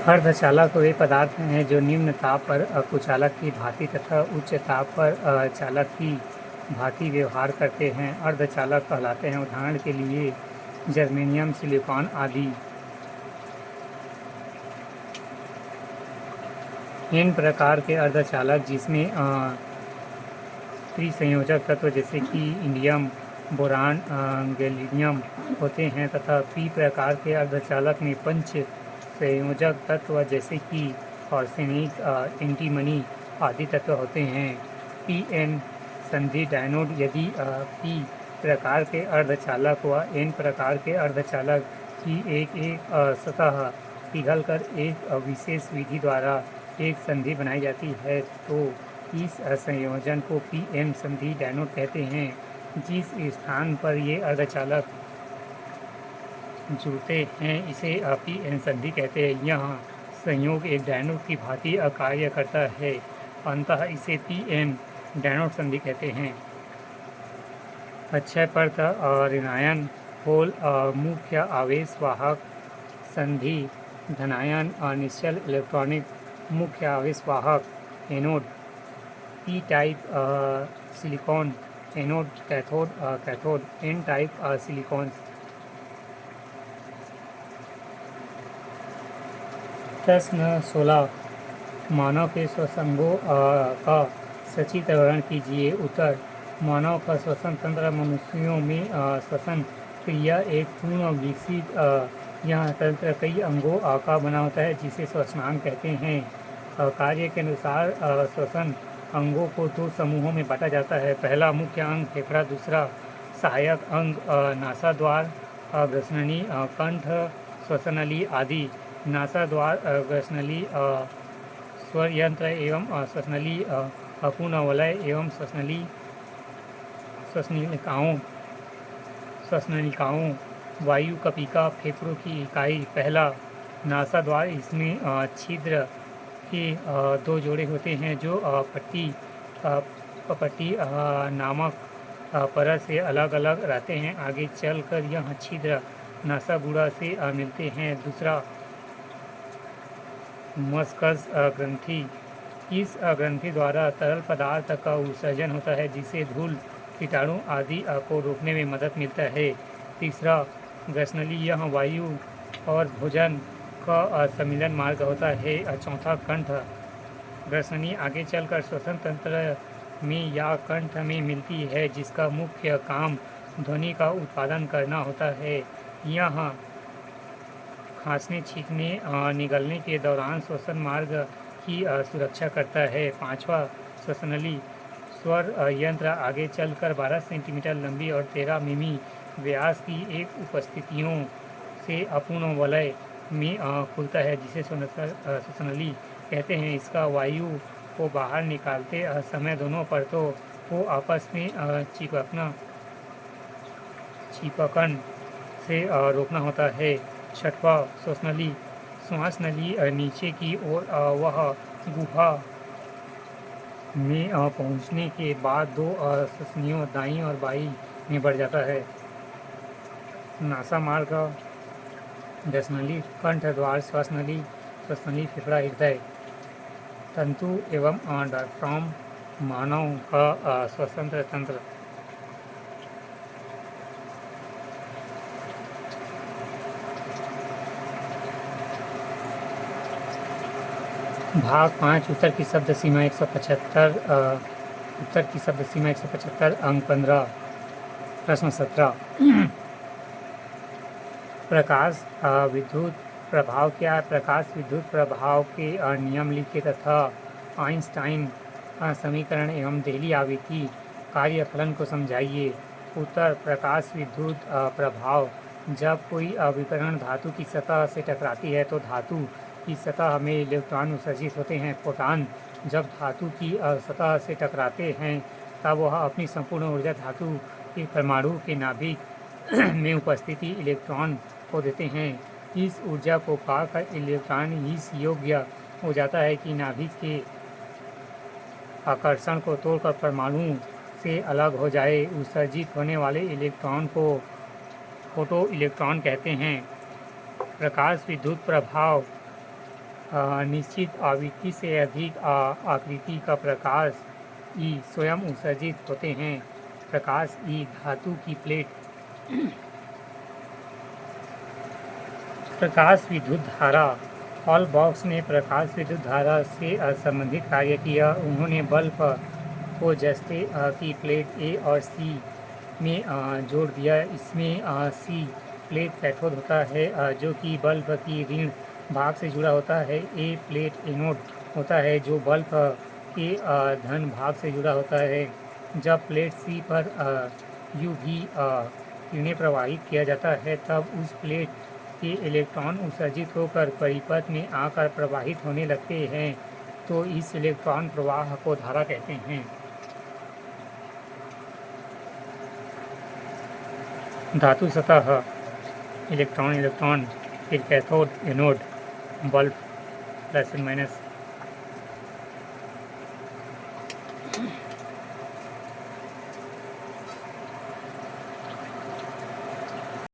अर्धचालक वे पदार्थ हैं जो निम्न ताप पर कुचालक की भांति तथा उच्च ताप पर चालक की भांति व्यवहार करते हैं, अर्धचालक कहलाते हैं। उदाहरण के लिए जर्मेनियम, सिलिकॉन आदि। इन प्रकार के अर्धचालक जिसमें त्रिसंयोजक तत्व जैसे कि इंडियम, बोरान, गैलियम होते हैं तथा पी प्रकार के अर्धचालक में पंच संयोजक तत्व जैसे कि आर्सेनिक, एंटीमनी आदि तत्व होते हैं। पी एन संधि डायनोड यदि पी प्रकार के अर्धचालक व एन प्रकार के अर्धचालक की एक सतह पिघलकर एक विशेष विधि द्वारा एक संधि बनाई जाती है तो इस संयोजन को पी एन संधि डायनोड कहते हैं। जिस स्थान पर ये अर्धचालक जुड़ते हैं इसे पी एन संधि कहते हैं। यह संयोग एक डायनोड की भांति कार्य करता है, अतः इसे पी एन डायनोड संधि कहते हैं। अक्षय परत ऋणायन होल मुख्य आवेश वाहक संधि, धनायन निश्चल इलेक्ट्रॉनिक मुख्य आवेश वाहक anode, P type silicon anode cathode, N type silicon. प्रश्न 16, मानव के श्वसनांगों का सचित्र वर्णन कीजिए। उत्तर, मानव का श्वसन तंत्र मनुष्यों में श्वसन क्रिया एक पूर्ण विकसित यह तंत्र कई अंगों का बना होता है जिसे श्वसनांग कहते हैं। कार्य के अनुसार श्वसन अंगों को दो समूहों में बांटा जाता है। पहला मुख्य अंग फेफड़ा, दूसरा सहायक अंग नासाद्वार, ग्रसनली, कंठ, श्वसनली आदि। नासाद्वार, ग्रसनली, स्वर यंत्र एवं श्वसनली, अपूर्ण वलय एवं श्वसनलिकाओं, वायु कपिका फेफड़ों की इकाई। पहला नासाद्वार, इसमें छिद्र के दो जोड़े होते हैं जो पपट्टी नामक परत से अलग अलग रहते हैं। आगे चलकर यह छिद्र नासागुड़ा से मिलते हैं। दूसरा मस्कस ग्रंथि, इस ग्रंथि द्वारा तरल पदार्थ का उत्सर्जन होता है जिससे धूल, कीटाणु आदि को रोकने में मदद मिलता है। तीसरा ग्रसनली, यह वायु और भोजन का सम्मिलन मार्ग होता है। चौथा कंठ ग्रसनी आगे चलकर श्वसन तंत्र में या कंठ में मिलती है जिसका मुख्य काम ध्वनि का उत्पादन करना होता है। यह खांसने, छींकने, निगलने के दौरान श्वसन मार्ग की सुरक्षा करता है। पांचवा श्वसनली, स्वर यंत्र आगे चलकर 12 सेंटीमीटर लंबी और 13 मिमी व्यास की एक उपस्थितियों से अपूर्ण वलय में खुलता है जिसे श्वसनली कहते हैं। इसका वायु को बाहर निकालते समय दोनों परतों को आपस में चिपकन से रोकना होता है। छठवा श्वसनली, श्वास नली नीचे की ओर वह गुहा में पहुंचने के बाद दो श्वसनियों दाईं और बाईं में बढ़ जाता है। नासा मार्ग, ग्रसनली, कंठ द्वार, श्वासनली, श्वसनली, फेफड़ा, हृदय, तंतु एवं डायफ्राम मानव का श्वसन तंत्र। भाग 5, उत्तर की शब्द सीमा 175, उत्तर की शब्द सीमा 175, अंक 15। प्रश्न 17, प्रकाश विद्युत प्रभाव क्या है? प्रकाश विद्युत प्रभाव के नियम लिखिए तथा आइंस्टाइन समीकरण एवं देहली आवृत्ति कार्यफलन को समझाइए। उत्तर, प्रकाश विद्युत प्रभाव जब कोई विकिरण धातु की सतह से टकराती है तो धातु की सतह में इलेक्ट्रॉन उत्सर्जित होते हैं। फोटॉन जब धातु की सतह से टकराते हैं तब वह अपनी संपूर्ण ऊर्जा धातु के परमाणु के नाभिक में उपस्थिति इलेक्ट्रॉन को देते हैं। इस ऊर्जा को पाकर इलेक्ट्रॉन इस योग्य हो जाता है कि नाभिक के आकर्षण को तोड़कर परमाणु से अलग हो जाए। उत्सर्जित होने वाले इलेक्ट्रॉन को फोटो इलेक्ट्रॉन कहते हैं। प्रकाश विद्युत प्रभाव निश्चित आवृत्ति से अधिक आकृति का प्रकाश ई स्वयं उत्सर्जित होते हैं। प्रकाश ई धातु की प्लेट प्रकाश विद्युत धारा हॉल बॉक्स ने प्रकाश विद्युत धारा से संबंधित कार्य किया। उन्होंने बल्ब को जस्ते की प्लेट ए और सी में जोड़ दिया। इसमें सी प्लेट कैथोड होता है जो कि बल्ब की ऋण भाग से जुड़ा होता है। ए प्लेट एनोड होता है जो बल्ब के धन भाग से जुड़ा होता है। जब प्लेट सी पर यूवी किरणें प्रवाहित किया जाता है तब उस प्लेट के इलेक्ट्रॉन उत्सर्जित होकर परिपथ में आकर प्रवाहित होने लगते हैं, तो इस इलेक्ट्रॉन प्रवाह को धारा कहते हैं। धातु सतह इलेक्ट्रॉन फिर cathode anode bulb plus minus.